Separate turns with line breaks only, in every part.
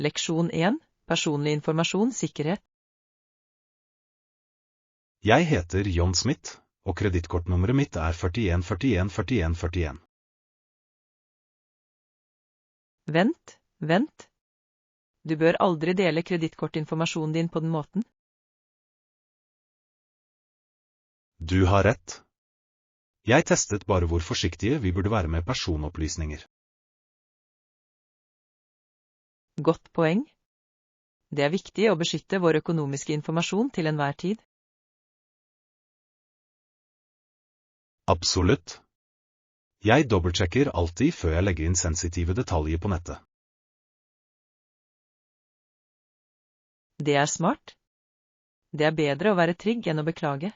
Leksjon 1. Personlig informasjon, sikkerhet.
Jeg heter John Smith, og kredittkortnummeret mitt er 41 41 41 41.
Vent. Du bør aldri dele kredittkortinformasjonen din på den måten.
Du har rett. Jeg testet bare hvor forsiktige vi burde være med personopplysninger.
Godt poeng. Det er viktig å beskytte vår økonomiske informasjon til enhver tid.
Absolutt. Jeg dobbeltsjekker alltid før jeg legger inn sensitive detaljer på nettet.
Det er smart. Det er bedre å være trygg enn å beklage.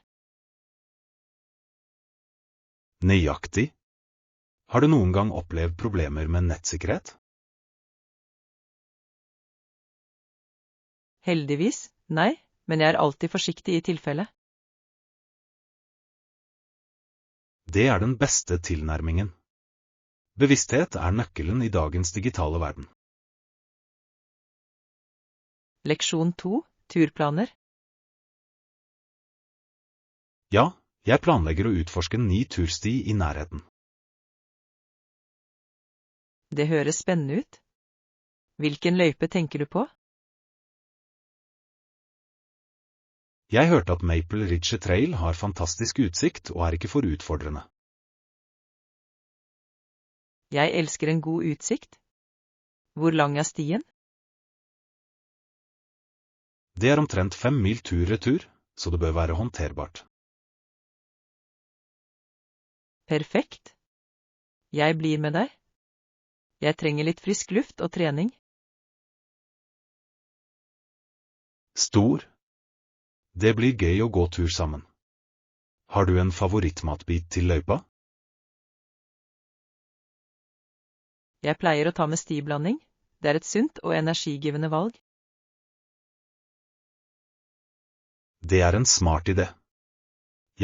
Nøyaktig. Har du noen gang opplevd problemer med nettsikkerhet?
Heldigvis, nei, men jeg er alltid forsiktig i tilfelle.
Det er den beste tilnærmingen. Bevissthet er nøkkelen i dagens digitale verden.
Leksjon 2. Turplaner.
Ja, jeg planlegger å utforske en ny tursti i nærheten.
Det høres spennende ut. Hvilken løype tenker du på?
Jeg hørte at Maple Ridge Trail har fantastisk utsikt og er ikke for utfordrende.
Jeg elsker en god utsikt. Hvor lang er stien?
Det er omtrent 5 mil tur-retur, så det bør være håndterbart.
Perfekt. Jeg blir med deg. Jeg trenger litt frisk luft og trening.
Stor. Det blir gøy å gå tur sammen. Har du en favorittmatbit til løypa?
Jeg pleier å ta med stiblanding. Det er et sunt og energigivende valg.
Det er en smart idé.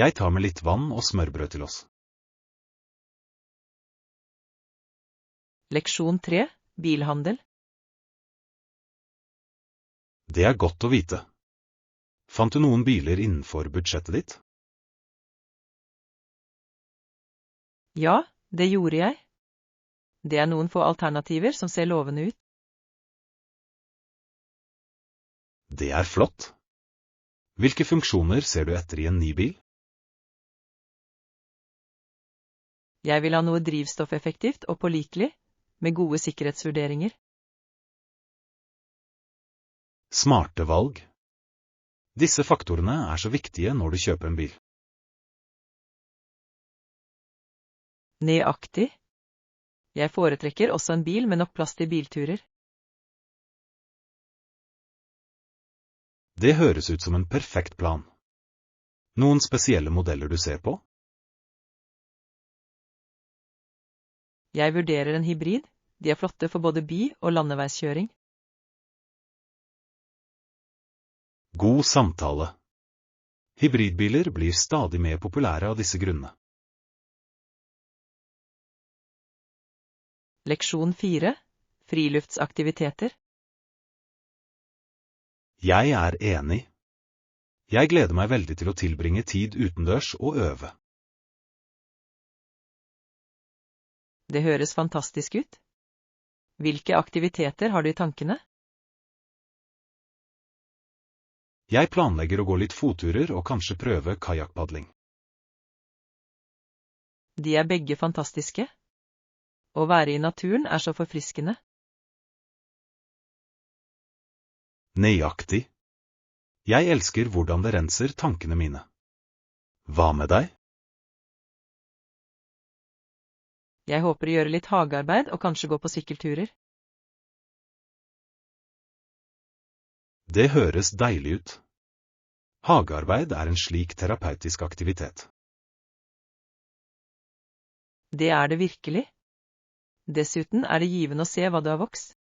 Jeg tar med litt vann og smørbrød til oss.
Leksjon 3. Bilhandel.
Det er godt å vite. Fant du noen biler innenfor budsjettet ditt?
Ja, det gjorde jeg. Det er noen få alternativer som ser lovende ut.
Det er flott. Hvilke funksjoner ser du etter i en ny bil?
Jeg vil ha noe drivstoffeffektivt og pålitelig, med gode sikkerhetsvurderinger.
Smarte valg. Disse faktorene er så viktige når du kjøper en bil.
Nøyaktig. Jeg foretrekker også en bil med nok plass til bilturer.
Det høres ut som en perfekt plan. Noen spesielle modeller du ser på?
Jeg vurderer en hybrid. De er flotte for både by- og landeveiskjøring.
God samtale. Hybridbiler blir stadig mer populære av disse grunnene.
Leksjon 4. Friluftsaktiviteter.
Jeg er enig. Jeg gleder meg veldig til å tilbringe tid utendørs og øve.
Det høres fantastisk ut. Hvilke aktiviteter har du i tankene?
Jeg planlegger å gå litt fotturer og kanskje prøve kajakkpadling.
De er begge fantastiske. Å være i naturen er så forfriskende.
Nøyaktig. Jeg elsker hvordan det renser tankene mine. Hva med deg?
Jeg håper å gjøre litt hagearbeid og kanskje gå på sykkelturer.
Det høres deilig ut. Hagearbeid er en slik terapeutisk aktivitet.
Det er det virkelig. Dessuten er det givende å se hva du har vokst.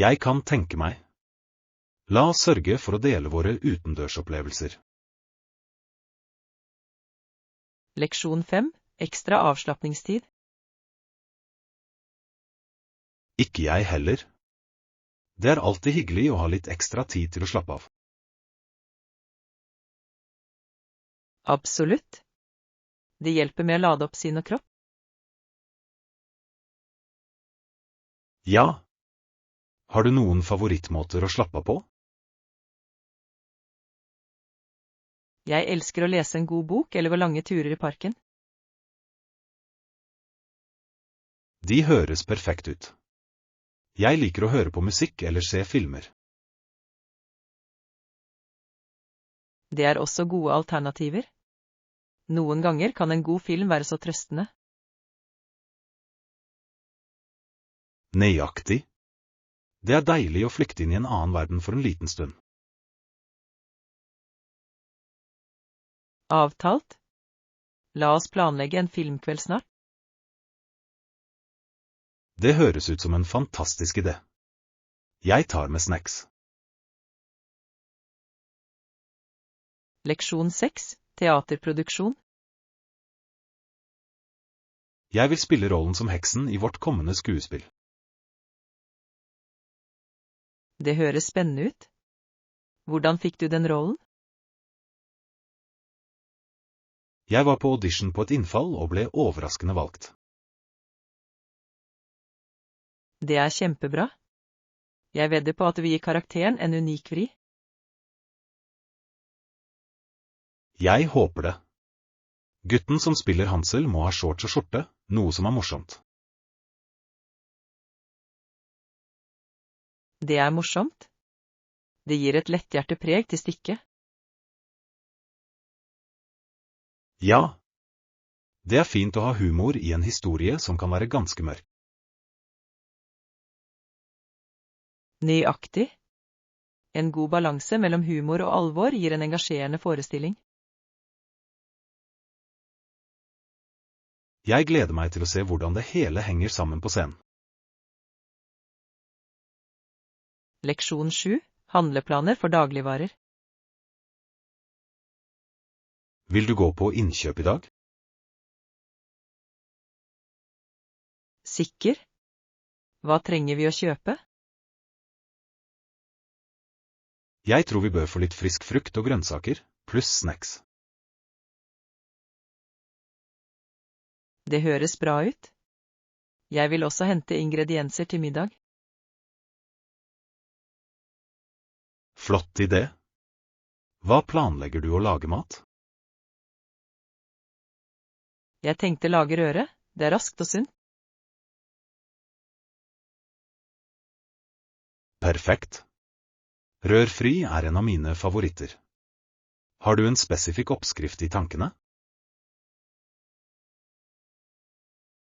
Jeg kan tenke meg. La oss sørge for å dele våre utendørsopplevelser.
Leksjon 5. Ekstra avslapningstid.
Ikke jeg heller. Det er alltid hyggelig å ha litt ekstra tid til å slappe av.
Absolutt. Det hjelper med å lade opp sinn og kropp.
Ja. Har du noen favorittmåter å slappe av på?
Jeg elsker å lese en god bok eller gå lange turer i parken.
De høres perfekt ut. Jeg liker å høre på musikk eller se filmer.
Det er også gode alternativer. Noen ganger kan en god film være så trøstende.
Nøyaktig. Det er deilig å flykte inn i en annen verden for en liten stund.
Avtalt. La oss planlegge en filmkveld snart.
Det høres ut som en fantastisk idé. Jeg tar med snacks.
Leksjon 6. Teaterproduksjon.
Jeg vil spille rollen som heksen i vårt kommende skuespill.
Det høres spennende ut. Hvordan fikk du den rollen?
Jeg var på audition på et innfall og ble overraskende valgt.
Det er kjempebra. Jeg vedder på at du vil gi karakteren en unik vri.
Jeg håper det. Gutten som spiller Hansel må ha shorts og skjorte, noe som er morsomt.
Det er morsomt. Det gir et letthjertet preg til stykket.
Ja. Det er fint å ha humor i en historie som kan være ganske mørk.
Nøyaktig. En god balanse mellom humor og alvor gir en engasjerende forestilling.
Jeg gleder meg til å se hvordan det hele henger sammen på scenen.
Leksjon 7. Handleplaner for dagligvarer.
Vil du gå på innkjøp i dag?
Sikker? Hva trenger vi å kjøpe?
Jeg tror vi bør få litt frisk frukt og grønnsaker, pluss snacks.
Det høres bra ut. Jeg vil også hente ingredienser til middag.
Flott idé. Hva planlegger du å lage mat?
Jeg tenkte lage røre. Det er raskt og sunt.
Perfekt. Rørfri er en av mine favoritter. Har du en spesifikk oppskrift i tankene?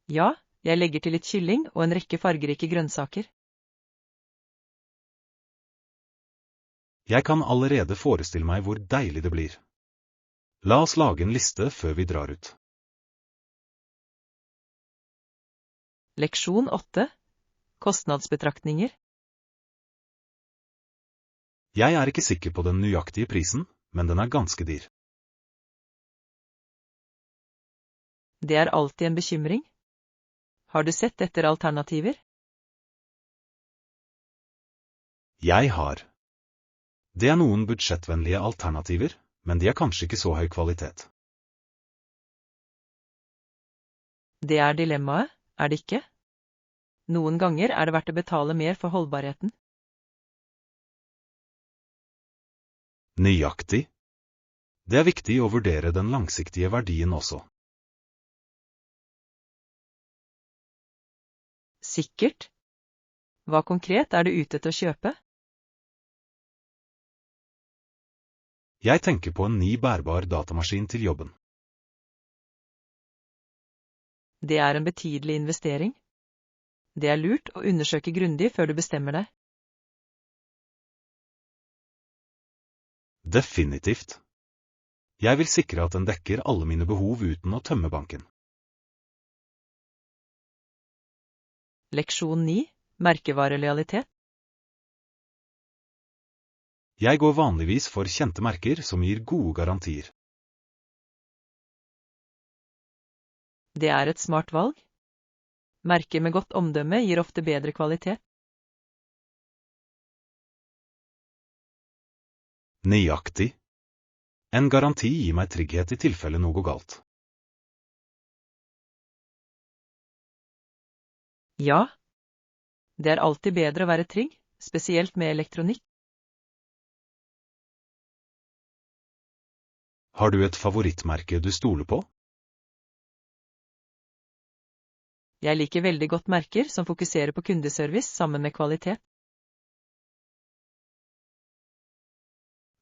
Ja, jeg legger til litt kylling og en rekke fargerike grønnsaker.
Jeg kan allerede forestille meg hvor deilig det blir. La oss lage en liste før vi drar ut.
Leksjon 8. Kostnadsbetraktninger.
Jeg er ikke sikker på den nøyaktige prisen, men den er ganske dyr.
Det er alltid en bekymring. Har du sett etter alternativer?
Jeg har. Det er noen budsjettvennlige alternativer, men de er kanskje ikke så høy kvalitet.
Det er dilemmaet, er det ikke? Noen ganger er det verdt å betale mer for holdbarheten.
Nøyaktig. Det er viktig å vurdere den langsiktige verdien også.
Sikkert. Hva konkret er du ute etter å kjøpe?
Jeg tenker på en ny bærbar datamaskin til jobben.
Det er en betydelig investering. Det er lurt å undersøke grundig før du bestemmer deg.
Definitivt. Jeg vil sikre at den dekker alle mine behov uten å tømme banken.
Leksjon 9. Merkevarelojalitet.
Jeg går vanligvis for kjente merker som gir gode garantier.
Det er et smart valg. Merker med godt omdømme gir ofte bedre kvalitet.
Nøyaktig. En garanti gir meg trygghet i tilfelle noe går galt.
Ja. Det er alltid bedre å være trygg, spesielt med elektronikk.
Har du et favorittmerke du stoler på?
Jeg liker veldig godt merker som fokuserer på kundeservice sammen med kvalitet.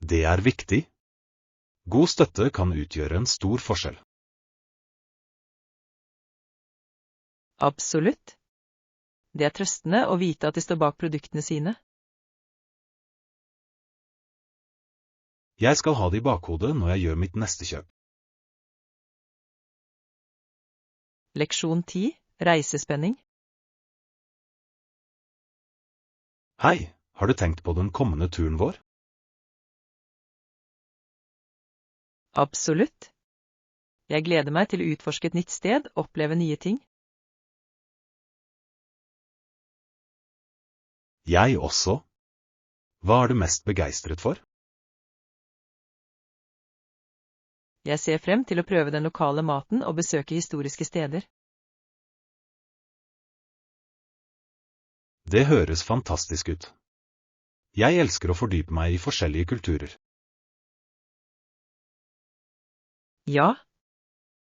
Det er viktig. God støtte kan utgjøre en stor forskjell.
Absolutt. Det er trøstende å vite at de står bak produktene sine.
Jeg skal ha det i bakhodet når jeg gjør mitt neste kjøp.
Leksjon 10. Reisespenning.
Hei, har du tenkt på den kommende turen vår?
Absolutt. Jeg gleder meg til å utforske et nytt sted, oppleve nye ting.
Jeg også. Hva er du mest begeistret for?
Jeg ser frem til å prøve den lokale maten og besøke historiske steder.
Det høres fantastisk ut. Jeg elsker å fordype meg i forskjellige kulturer.
Ja.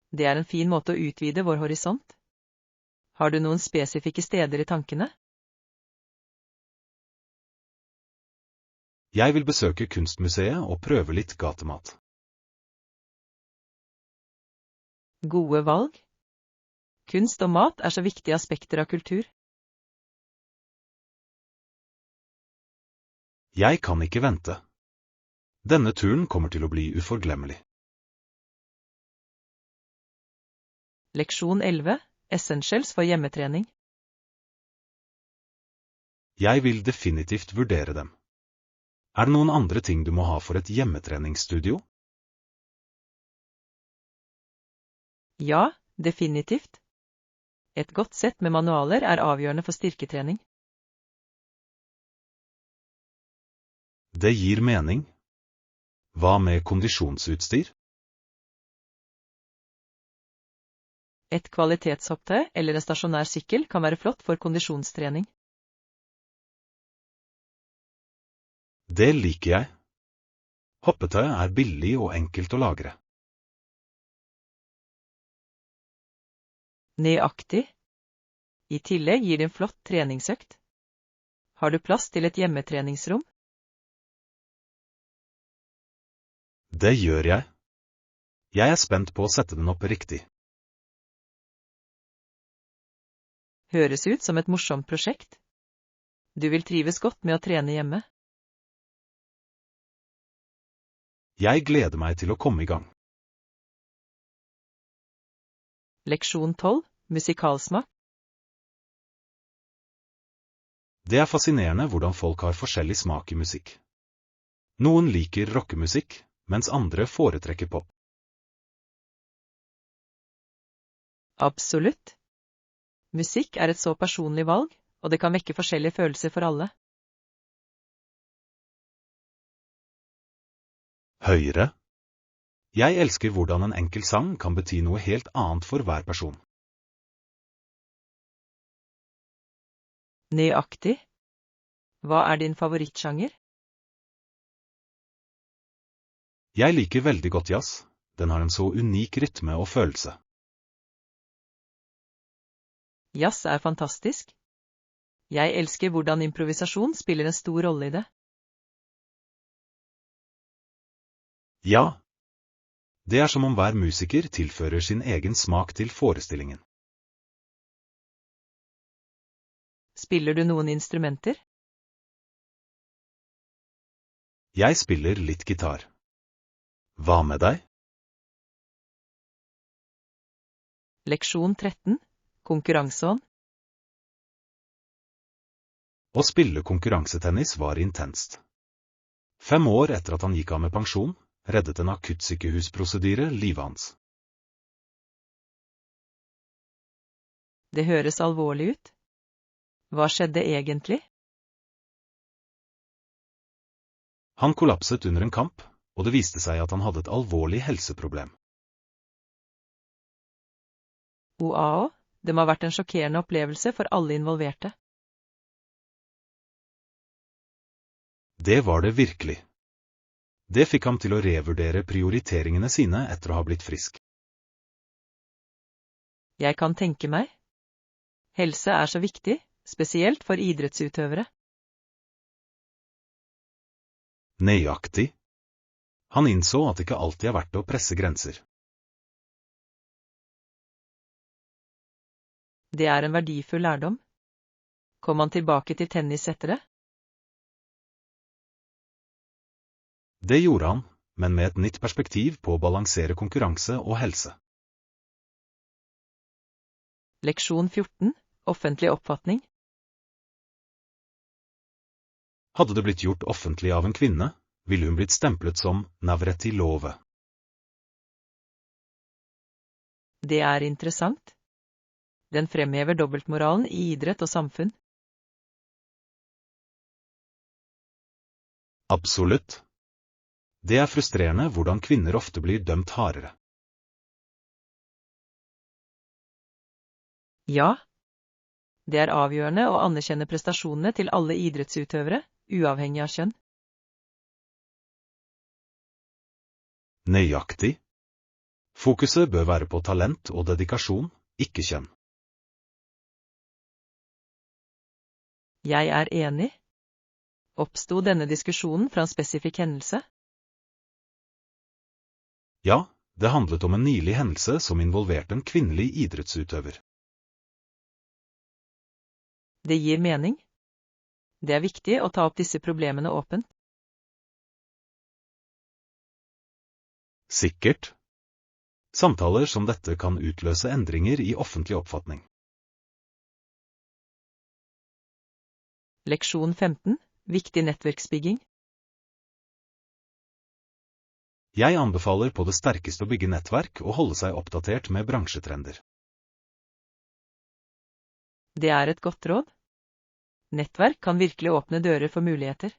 Det er en fin måte å utvide vår horisont. Har du noen spesifikke steder i tankene?
Jeg vil besøke kunstmuseet og prøve litt gatemat.
Gode valg. Kunst og mat er så viktige aspekter av kultur.
Jeg kan ikke vente. Denne turen kommer til å bli uforglemmelig.
Leksjon 11. Essentials for hjemmetrening.
Jeg vil definitivt vurdere dem. Er det noen andre ting du må ha for et hjemmetreningsstudio?
Ja, definitivt. Et godt sett med manualer er avgjørende for styrketrening.
Det gir mening. Hva med kondisjonsutstyr?
Et kvalitetshopptøy eller en stasjonær sykkel kan være flott for kondisjonstrening.
Det liker jeg. Hoppetøy er billig og enkelt å lagre.
Nøyaktig. I tillegg gir det en flott treningsøkt. Har du plass til et hjemmetreningsrom?
Det gjør jeg. Jeg er spent på å sette den opp riktig.
Høres ut som et morsomt prosjekt. Du vil trives godt med å trene hjemme.
Jeg gleder meg til å komme i gang.
Leksjon 12. Musikalsmak.
Det er fascinerende hvordan folk har forskjellig smak i musikk. Noen liker rockemusikk, mens andre foretrekker pop.
Absolutt. Musikk er et så personlig valg, og det kan vekke forskjellige følelser for alle.
Høyre. Jeg elsker hvordan en enkel sang kan bety noe helt annet for hver person.
Nøyaktig. Hva er din favorittsjanger?
Jeg liker veldig godt jazz. Den har en så unik rytme og følelse.
Jazz er fantastisk. Jeg elsker hvordan improvisasjon spiller en stor rolle i det.
Ja. Det er som om hver musiker tilfører sin egen smak til forestillingen.
Spiller du noen instrumenter?
Jeg spiller litt gitar. Hva med deg?
Leksjon 13. Konkurranseånd.
Å spille konkurransetennis var intenst. 5 år etter at han gikk av med pensjon, reddet en akutt-sykehusprosedyre livet hans.
Det høres alvorlig ut. Hva skjedde egentlig?
Han kollapset under en kamp, og det viste seg at han hadde et alvorlig helseproblem.
Wow, det må ha vært en sjokkerende opplevelse for alle involverte.
Det var det virkelig. Det fikk ham til å revurdere prioriteringene sine etter å ha blitt frisk.
Jeg kan tenke meg. Helse er så viktig, spesielt for idrettsutøvere.
Nøyaktig. Han innså at det ikke alltid er verdt å presse grenser.
Det er en verdifull lærdom. Kom han tilbake til tennis etter det?
Det gjorde han, men med et nytt perspektiv på å balansere konkurranse og helse.
Leksjon 14. Offentlig oppfatning.
Hadde det blitt gjort offentlig av en kvinne, ville hun blitt stemplet som navretilove.
Det er interessant. Den fremhever dobbeltmoralen i idrett og samfunn.
Absolutt. Det er frustrerende hvordan kvinner ofte blir dømt hardere.
Ja. Det er avgjørende å anerkjenne prestasjonene til alle idrettsutøvere, uavhengig av kjønn.
Nøyaktig. Fokuset bør være på talent og dedikasjon, ikke kjønn.
Jeg er enig. Oppsto denne diskusjonen fra en spesifikk hendelse?
Ja, det handlet om en nylig hendelse som involverte en kvinnelig idrettsutøver.
Det gir mening. Det er viktig å ta opp disse problemene åpent.
Sikkert. Samtaler som dette kan utløse endringer i offentlig oppfatning.
Leksjon 15. Viktig nettverksbygging.
Jeg anbefaler på det sterkeste å bygge nettverk og holde seg oppdatert med bransjetrender.
Det er et godt råd. Nettverk kan virkelig åpne dører for muligheter.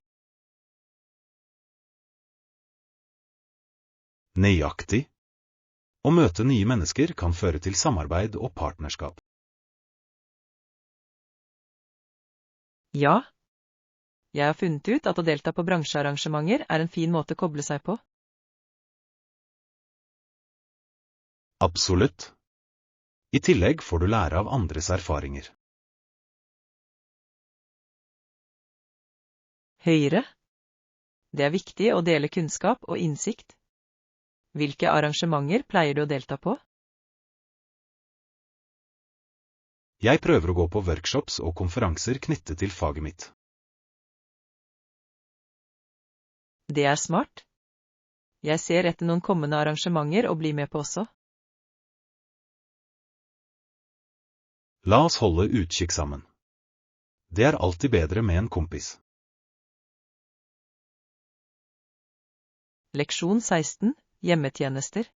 Nøyaktig. Å møte nye mennesker kan føre til samarbeid og partnerskap.
Ja. Jeg har funnet ut at å delta på bransjearrangementer er en fin måte å koble seg på.
Absolutt. I tillegg får du lære av andres erfaringer.
Høyre. Det er viktig å dele kunnskap og innsikt. Hvilke arrangementer pleier du å delta på?
Jeg prøver å gå på workshops og konferanser knyttet til faget mitt.
Det er smart. Jeg ser etter noen kommende arrangementer å bli med på også.
La oss holde utkikk sammen. Det er alltid bedre med en kompis.
Leksjon 16. Hjemmetjenester.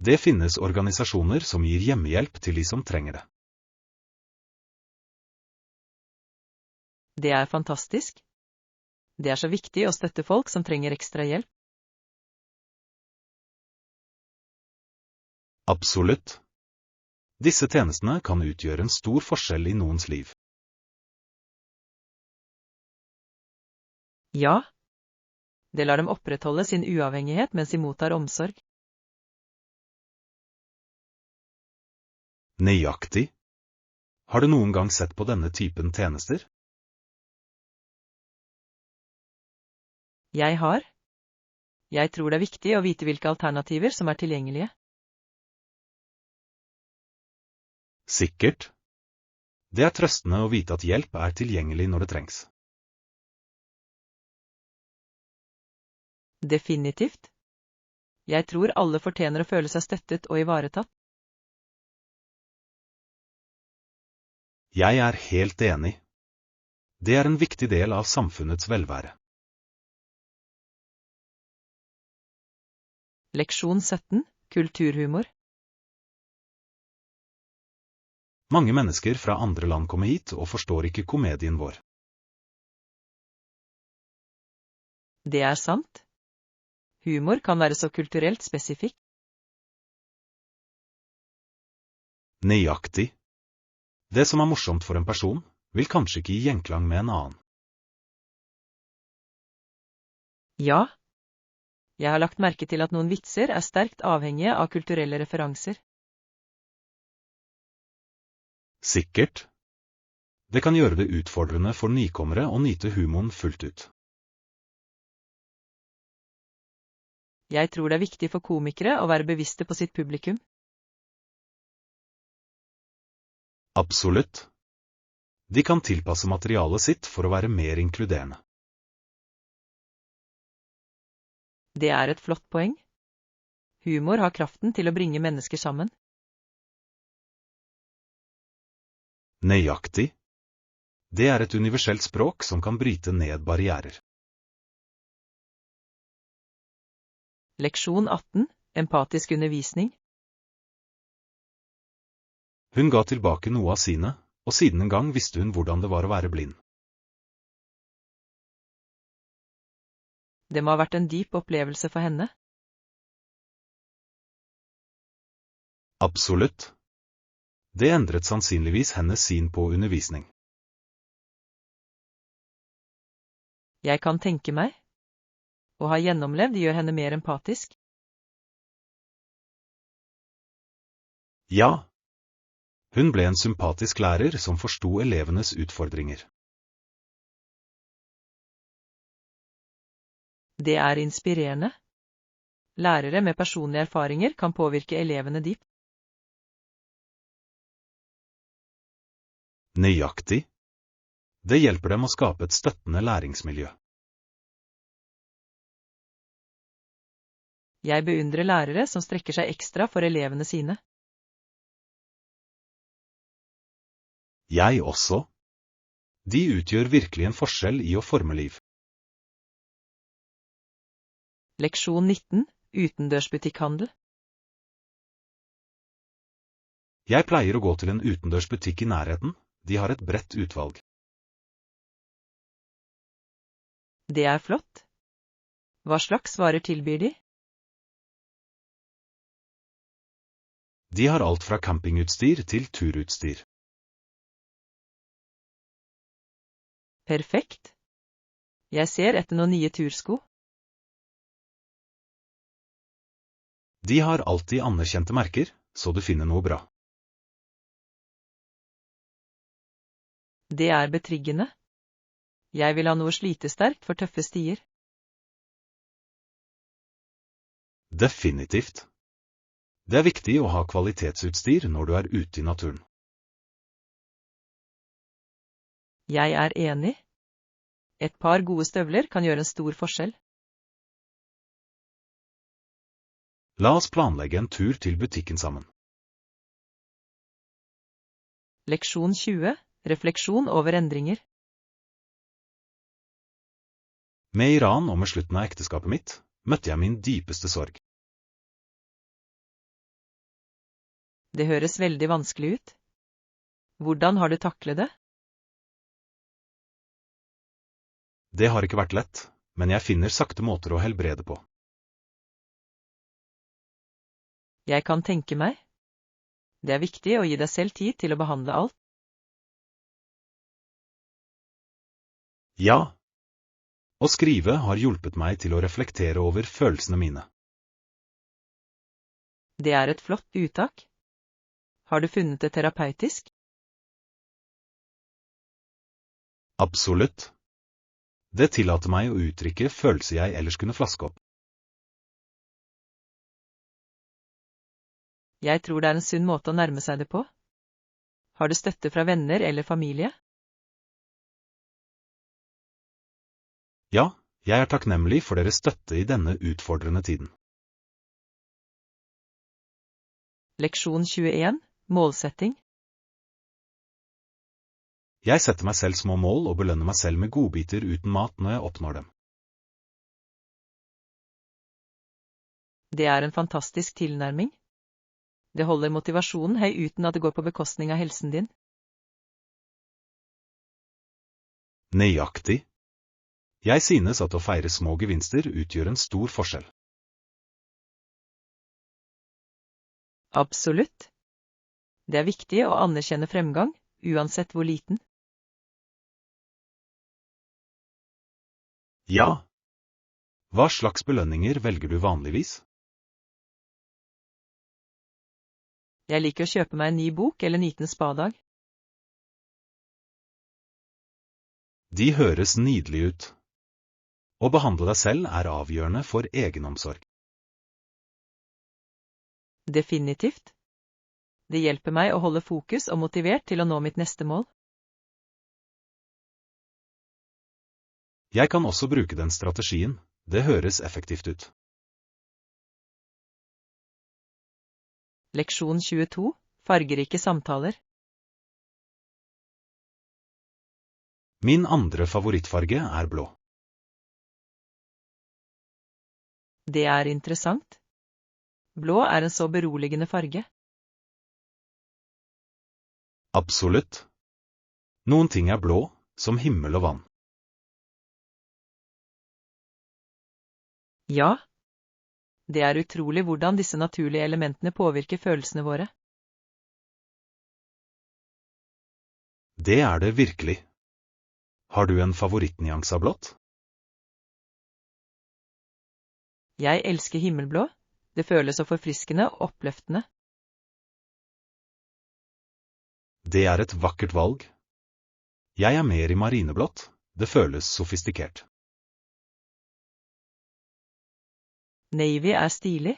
Det finnes organisasjoner som gir hjemmehjelp til de som trenger det.
Det er fantastisk. Det er så viktig å støtte folk som trenger ekstra hjelp.
Absolutt. Disse tjenestene kan utgjøre en stor forskjell i noens liv.
Ja. Det lar dem opprettholde sin uavhengighet mens de mottar omsorg.
Nøyaktig. Har du noen gang sett på denne typen tjenester?
Jeg har. Jeg tror det er viktig å vite hvilke alternativer som er tilgjengelige.
Sikkert. Det er trøstende å vite at hjelp er tilgjengelig når det trengs.
Definitivt. Jeg tror alle fortjener å føle seg støttet og ivaretatt.
Jeg er helt enig. Det er en viktig del av samfunnets velvære.
Leksjon 17. Kulturhumor.
Mange mennesker fra andre land kommer hit og forstår ikke komedien vår.
Det er sant. Humor kan være så kulturelt spesifikk.
Nøyaktig. Det som er morsomt for en person, vil kanskje ikke gi gjenklang med en annen.
Ja. Jeg har lagt merke til at noen vitser er sterkt avhengige av kulturelle referanser.
Sikkert. Det kan gjøre det utfordrende for nykommere å nyte humoren fullt ut.
Jeg tror det er viktig for komikere å være bevisste på sitt publikum.
Absolutt. De kan tilpasse materialet sitt for å være mer inkluderende.
Det er et flott poeng. Humor har kraften til å bringe mennesker sammen.
Nøyaktig. Det er et universelt språk som kan bryte ned barrierer.
Leksjon 18. Empatisk undervisning.
Hun ga tilbake noe av sine, og siden en gang visste hun hvordan det var å være blind.
Det må ha vært en dyp opplevelse for henne.
Absolutt. Det endret sannsynligvis hennes syn på undervisning.
Jeg kan tenke meg. Å ha gjennomlevd gjør henne mer empatisk.
Ja. Hun ble en sympatisk lærer som forsto elevenes utfordringer.
Det er inspirerende. Lærere med personlige erfaringer kan påvirke elevene dypt.
Nøyaktig. Det hjelper dem å skape et støttende læringsmiljø.
Jeg beundrer lærere som strekker seg ekstra for elevene sine.
Jeg også. De utgjør virkelig en forskjell i å forme liv.
Leksjon 19. Utendørsbutikkhandel.
Jeg pleier å gå til en utendørsbutikk i nærheten. De har et bredt utvalg.
Det er flott. Hva slags varer tilbyr de?
De har alt fra campingutstyr til turutstyr.
Perfekt. Jeg ser etter noen nye tursko.
De har alltid anerkjente merker, så du finner noe bra.
Det er betryggende. Jeg vil ha noe slitesterkt for tøffe stier.
Definitivt. Det er viktig å ha kvalitetsutstyr når du er ute i naturen.
Jeg er enig. Et par gode støvler kan gjøre en stor forskjell.
La oss planlegge en tur til butikken sammen.
Leksjon 20. Refleksjon over endringer.
Med Iran og med slutten av ekteskapet mitt, møtte jeg min dypeste sorg.
Det høres veldig vanskelig ut. Hvordan har du taklet det?
Det har ikke vært lett, men jeg finner sakte måter å helbrede på.
Jeg kan tenke meg. Det er viktig å gi deg selv tid til å behandle alt.
Ja. Å skrive har hjulpet meg til å reflektere over følelsene mine.
Det er et flott uttak. Har du funnet det terapeutisk?
Absolutt. Det tillater meg å uttrykke følelser jeg ellers kunne flaske opp.
Jeg tror det er en sunn måte å nærme seg det på. Har du støtte fra venner eller familie?
Ja, jeg er takknemlig for deres støtte i denne utfordrende tiden.
Leksjon 21. Målsetting.
Jeg setter meg selv små mål og belønner meg selv med godbiter uten mat når jeg oppnår dem.
Det er en fantastisk tilnærming. Det holder motivasjonen høy uten at det går på bekostning av helsen din.
Nøyaktig. Jeg synes at å feire små gevinster utgjør en stor forskjell.
Absolutt. Det er viktig å anerkjenne fremgang, uansett hvor liten.
Ja. Hva slags belønninger velger du vanligvis?
Jeg liker å kjøpe meg en ny bok eller nyte en spadag.
De høres nydelig ut. Å behandle deg selv er avgjørende for egenomsorg.
Definitivt. Det hjelper meg å holde fokus og motivert til å nå mitt neste mål.
Jeg kan også bruke den strategien. Det høres effektivt ut.
Leksjon 22. Fargerike samtaler.
Min andre favorittfarge er blå.
Det er interessant. Blå er en så beroligende farge.
Absolutt. Noen ting er blå, som himmel og vann.
Ja. Det er utrolig hvordan disse naturlige elementene påvirker følelsene våre.
Det er det virkelig. Har du en favorittnyanse av blått?
Jeg elsker himmelblå. Det føles så forfriskende og oppløftende.
Det er et vakkert valg. Jeg er mer i marineblått. Det føles sofistikert.
Navy er stilig.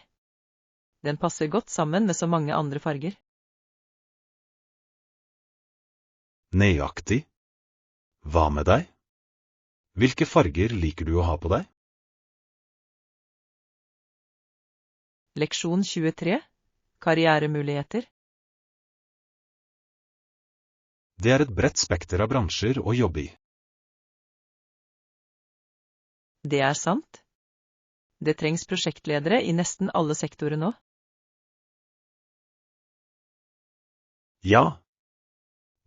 Den passer godt sammen med så mange andre farger.
Nøyaktig. Hva med deg? Hvilke farger liker du å ha på deg?
Leksjon 23. Karrieremuligheter.
Det er et bredt spekter av bransjer å jobbe i.
Det er sant. Det trengs prosjektledere i nesten alle sektorer nå.
Ja.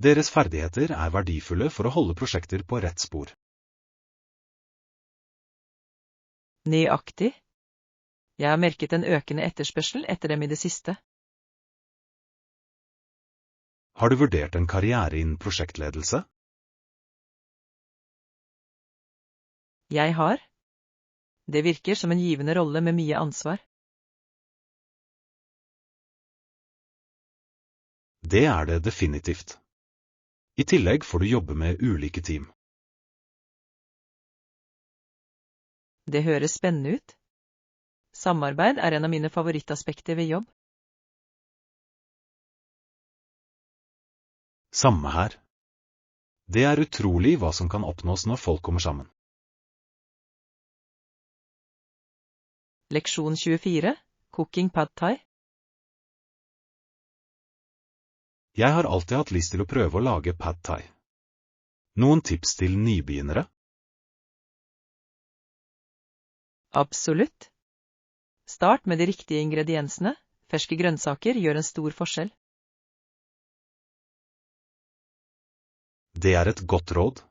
Deres ferdigheter er verdifulle for å holde prosjekter på rett spor.
Nøyaktig. Jeg har merket en økende etterspørsel etter dem i det siste.
Har du vurdert en karriere innen prosjektledelse?
Jeg har. Det virker som en givende rolle med mye ansvar.
Det er det definitivt. I tillegg får du jobbe med ulike team.
Det høres spennende ut. Samarbeid er en av mine favorittaspekter ved jobb.
Samme her. Det er utrolig hva som kan oppnås når folk kommer sammen.
Leksjon 24. Cooking pad thai.
Jeg har alltid hatt lyst til å prøve å lage pad thai. Noen tips til nybegynnere?
Absolutt. Start med de riktige ingrediensene. Ferske grønnsaker gjør en stor forskjell.
Det er et godt råd.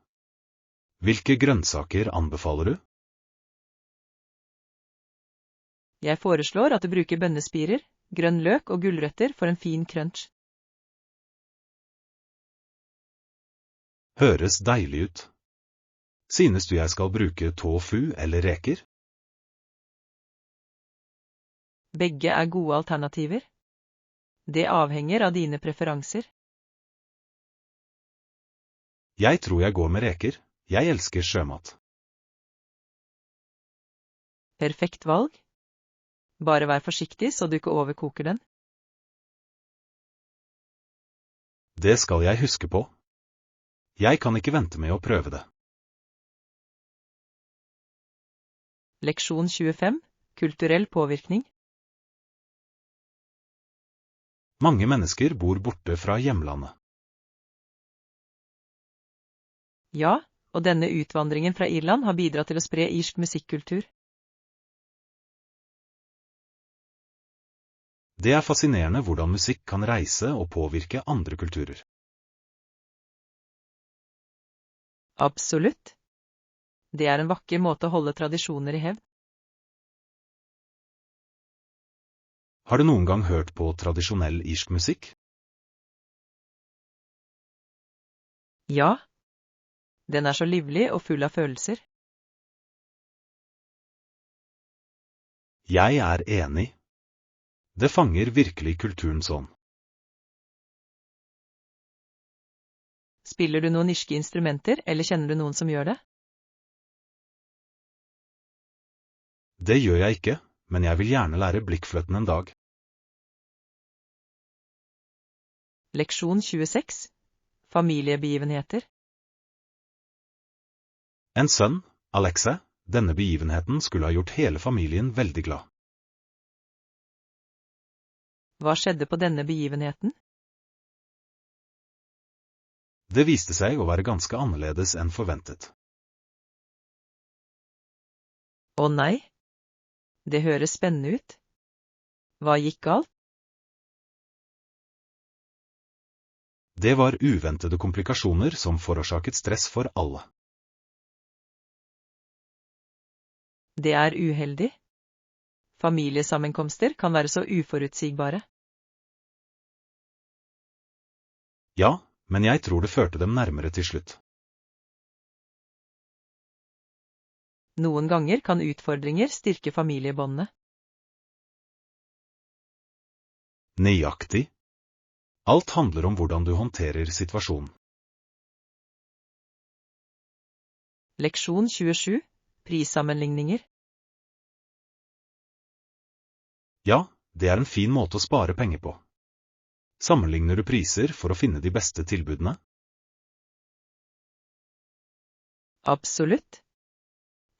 Hvilke grønnsaker anbefaler du?
Jeg foreslår at du bruker bønnespirer, grønn løk og gulrøtter for en fin crunch.
Høres deilig ut. Synes du jeg skal bruke tofu eller reker?
Begge er gode alternativer. Det avhenger av dine preferanser.
Jeg tror jeg går med reker. Jeg elsker sjømat.
Perfekt valg. Bare vær forsiktig så du ikke overkoker den.
Det skal jeg huske på. Jeg kan ikke vente med å prøve det.
Leksjon 25. Kulturell påvirkning.
Mange mennesker bor borte fra hjemlandet.
Ja, og denne utvandringen fra Irland har bidratt til å spre irsk musikkultur.
Det er fascinerende hvordan musikk kan reise og påvirke andre kulturer.
Absolutt. Det er en vakker måte å holde tradisjoner i hevd.
Har du noen gang hørt på tradisjonell irsk musikk?
Ja. Den er så livlig og full av følelser.
Jeg er enig. Det fanger virkelig kulturens ånd.
Spiller du noen irske instrumenter, eller kjenner du noen som gjør det?
Det gjør jeg ikke, men jeg vil gjerne lære blikkfløyten en dag.
Leksjon 26. Familiebegivenheter.
En sønn, Alexa, denne begivenheten skulle ha gjort hele familien veldig glad.
Hva skjedde på denne begivenheten?
Det viste seg å være ganske annerledes enn forventet.
Å nei. Det høres spennende ut. Hva gikk galt?
Det var uventede komplikasjoner som forårsaket stress for alle.
Det er uheldig. Familiesammenkomster kan være så uforutsigbare.
Ja, men jeg tror det førte dem nærmere til slutt.
Noen ganger kan utfordringer styrke familiebåndene.
Nøyaktig. Alt handler om hvordan du håndterer situasjonen.
Leksjon 27. Prissammenligninger.
Ja, det er en fin måte å spare penger på. Sammenligner du priser for å finne de beste tilbudene?
Absolutt.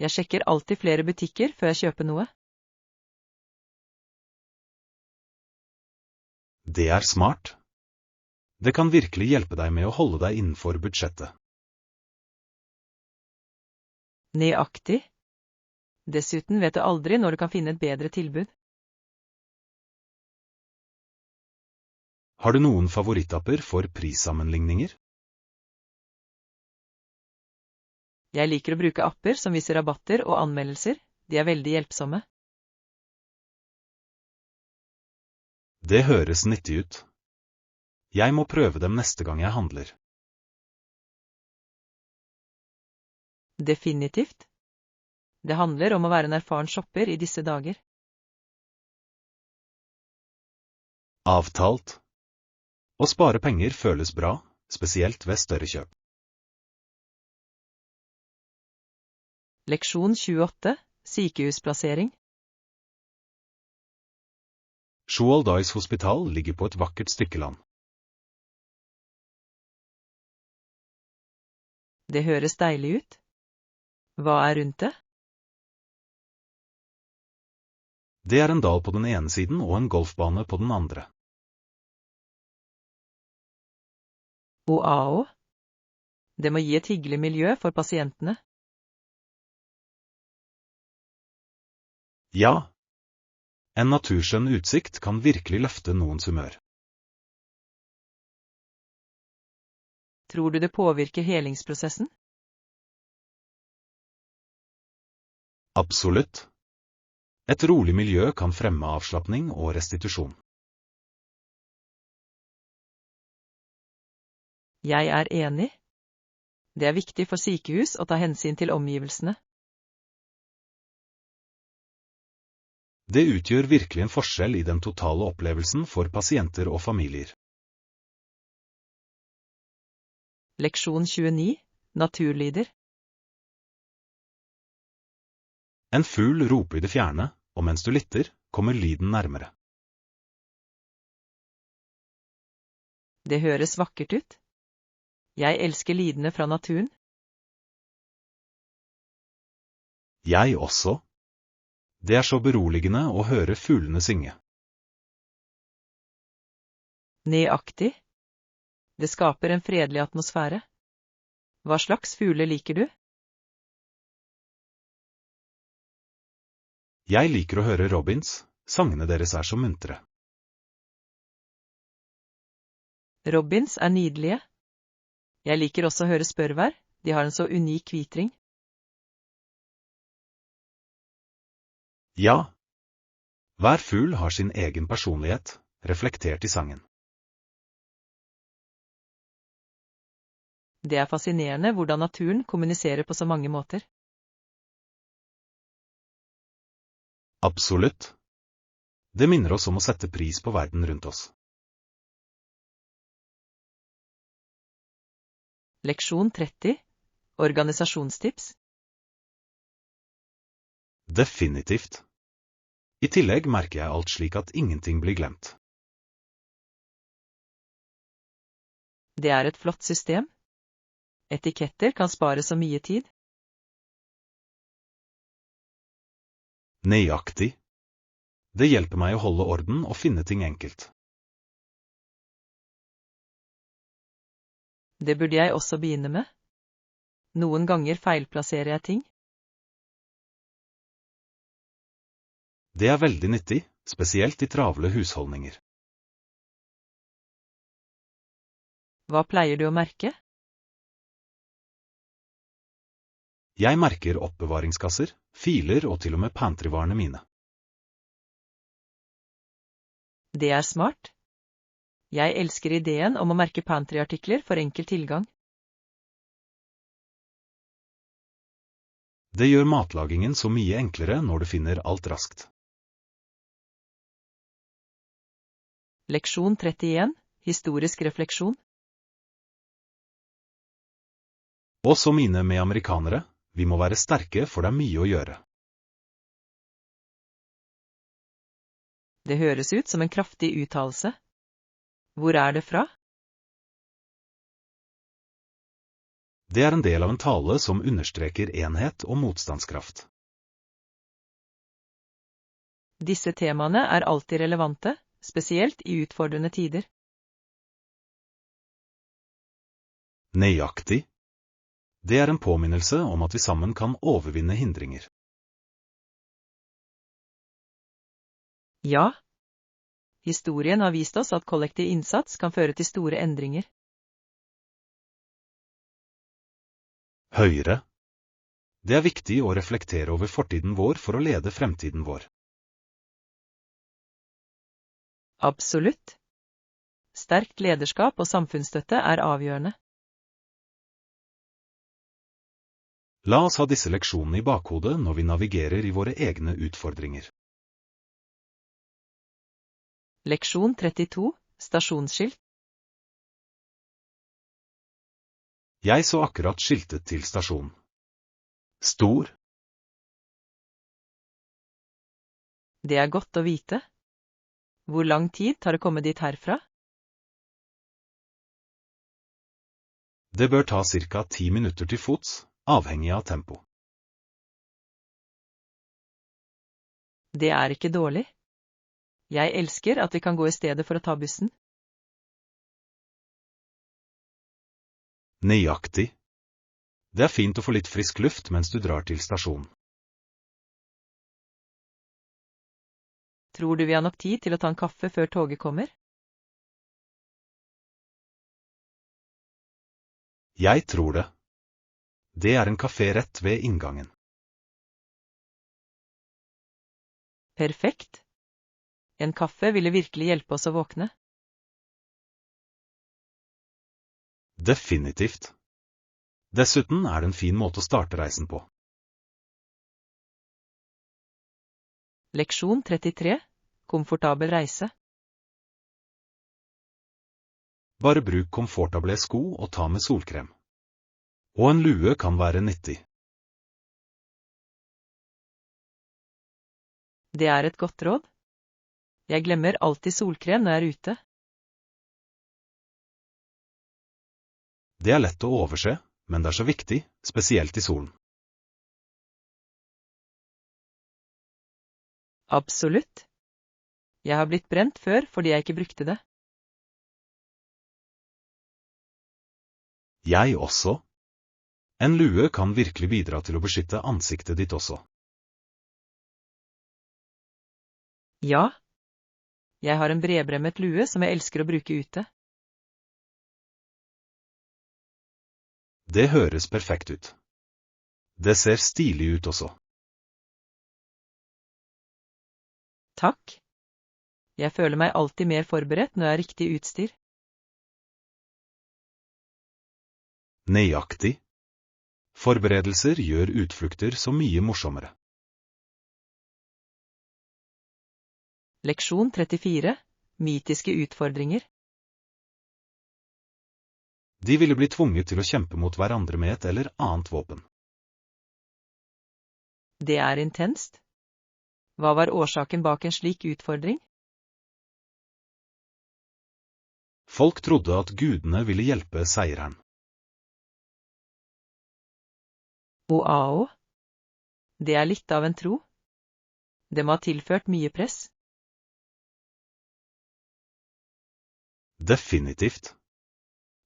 Jeg sjekker alltid flere butikker før jeg kjøper noe.
Det er smart. Det kan virkelig hjelpe deg med å holde deg innenfor budsjettet.
Nøyaktig. Dessuten vet du aldri når du kan finne et bedre tilbud.
Har du noen favorittapper for prissammenligninger?
Jeg liker å bruke apper som viser rabatter og anmeldelser. De er veldig hjelpsomme.
Det høres nyttig ut. Jeg må prøve dem neste gang jeg handler.
Definitivt. Det handler om å være en erfaren shopper i disse dager.
Avtalt. Å spare penger føles bra, spesielt ved større kjøp.
Leksjon 28. Sykehusplassering.
Shualdais hospital ligger på et vakkert stykke land.
Det høres deilig ut. Hva er rundt det?
Det er en dal på den ene siden og en golfbane på den andre.
Wow. Det må gi et hyggelig miljø for pasientene.
Ja. En naturskjønn utsikt kan virkelig løfte noens humør.
Tror du det påvirker helingsprosessen?
Absolutt. Et rolig miljø kan fremme avslapning og restitusjon.
Jeg er enig. Det er viktig for sykehus å ta hensyn til omgivelsene.
Det utgjør virkelig en forskjell i den totale opplevelsen for pasienter og familier.
Leksjon 29. Naturlyder.
En fugl roper i det fjerne, og mens du lytter, kommer lyden nærmere.
Det høres vakkert ut. Jeg elsker lydene fra naturen.
Jeg også. Det er så beroligende å høre fuglene synge.
Nøyaktig. Det skaper en fredelig atmosfære. Hva slags fugler liker du?
Jeg liker å høre robins, sangene deres er så muntre.
Robins er nydelige. Jeg liker også å høre spørvær, de har en så unik kvitring.
Ja. Hver fugl har sin egen personlighet, reflektert i sangen.
Det er fascinerende hvordan naturen kommuniserer på så mange måter.
Absolutt. Det minner oss om å sette pris på verden rundt oss.
Leksjon 30. Organisasjonstips.
Definitivt. I tillegg merker jeg alt slik at ingenting blir glemt.
Det er et flott system. Etiketter kan spare så mye tid.
Nøyaktig. Det hjelper meg å holde orden og finne ting enkelt.
Det burde jeg også begynne med. Noen ganger feilplasserer jeg ting.
Det er veldig nyttig, spesielt i travle husholdninger.
Hva pleier du å merke?
Jeg merker oppbevaringskasser, filer og til og med pantryvarene mine.
Det er smart. Jeg elsker ideen om å merke pantryartikler for enkel tilgang.
Det gjør matlagingen så mye enklere når du finner alt raskt.
Leksjon 31. Historisk refleksjon.
Også mine med amerikanere, vi må være sterke for det er mye å gjøre.
Det høres ut som en kraftig uttalelse. Hvor er det fra?
Det er en del av en tale som understreker enhet og motstandskraft.
Disse temaene er alltid relevante, spesielt i utfordrende tider.
Nøyaktig. Det er en påminnelse om at vi sammen kan overvinne hindringer.
Ja. Historien har vist oss at kollektiv innsats kan føre til store endringer.
Høyre. Det er viktig å reflektere over fortiden vår for å lede fremtiden vår.
Absolutt. Sterkt lederskap og samfunnsstøtte er avgjørende.
La oss ha disse leksjonene i bakhodet når vi navigerer i våre egne utfordringer.
Leksjon 32. Stasjonsskilt.
Jeg så akkurat skiltet til stasjonen. Stor.
Det er godt å vite. Hvor lang tid tar det å komme dit herfra?
Det bør ta ca. 10 minutter til fots, avhengig av tempo.
Det er ikke dårlig. Jeg elsker at vi kan gå i stedet for å ta bussen.
Nøyaktig. Det er fint å få litt frisk luft mens du drar til stasjonen.
Tror du vi har nok tid til å ta en kaffe før toget kommer?
Jeg tror det. Det er en kafé rett ved inngangen.
Perfekt. En kaffe ville virkelig hjelpe oss å våkne.
Definitivt. Dessuten er det en fin måte å starte reisen på.
Leksjon 33. Komfortabel reise.
Bare bruk komfortable sko og ta med solkrem. Og en lue kan være nyttig.
Det er et godt råd. Jeg glemmer alltid solkrem når jeg er ute.
Det er lett å overse, men det er så viktig, spesielt i solen.
Absolutt. Jeg har blitt brent før fordi jeg ikke brukte det.
Jeg også. En lue kan virkelig bidra til å beskytte ansiktet ditt også.
Ja. Jeg har en bredbremmet lue som jeg elsker å bruke ute.
Det høres perfekt ut. Det ser stilig ut også.
Takk. Jeg føler meg alltid mer forberedt når jeg har riktig utstyr.
Nøyaktig. Forberedelser gjør utflukter så mye morsommere.
Leksjon 34. Mytiske utfordringer.
De ville bli tvunget til å kjempe mot hverandre med et eller annet våpen.
Det er intenst. Hva var årsaken bak en slik utfordring?
Folk trodde at gudene ville hjelpe seireren.
Oao. Det er litt av en tro. Det må ha tilført mye press.
Definitivt.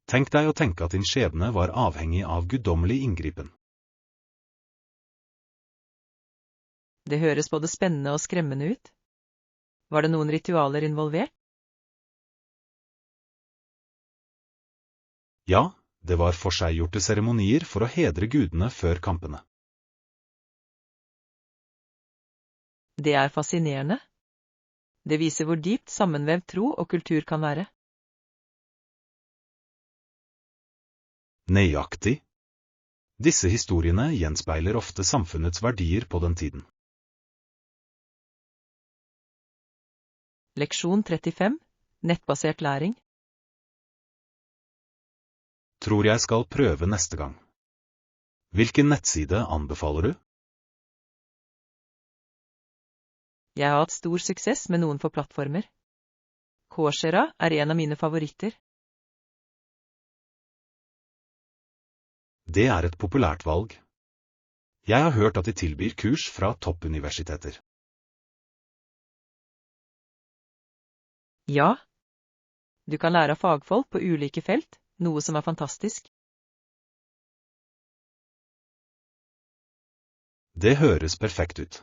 Tenk deg å tenke at din skjebne var avhengig av guddommelig inngripen.
Det høres både spennende og skremmende ut. Var det noen ritualer involvert?
Ja, det var forseggjorte seremonier for å hedre gudene før kampene.
Det er fascinerende. Det viser hvor dypt sammenvevd tro og kultur kan være.
Nøyaktig. Disse historiene gjenspeiler ofte samfunnets verdier på den tiden.
Leksjon 35. Nettbasert læring.
Tror jeg skal prøve neste gang. Hvilken nettside anbefaler du?
Jeg har hatt stor suksess med noen få plattformer. Coursera er en av mine favoritter.
Det er et populært valg. Jeg har hørt at de tilbyr kurs fra toppuniversiteter.
Ja. Du kan lære av fagfolk på ulike felt, noe som er fantastisk.
Det høres perfekt ut.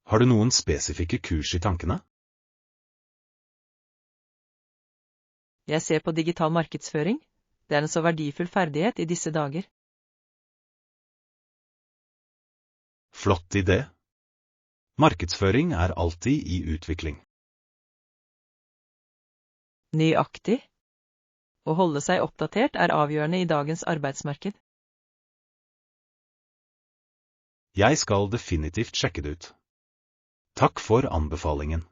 Har du noen spesifikke kurs i tankene?
Jeg ser på digital markedsføring. Det er en så verdifull ferdighet i disse dager.
Flott idé. Markedsføring er alltid i utvikling.
Nøyaktig. Å holde seg oppdatert er avgjørende i dagens arbeidsmarked.
Jeg skal definitivt sjekke det ut. Takk for anbefalingen.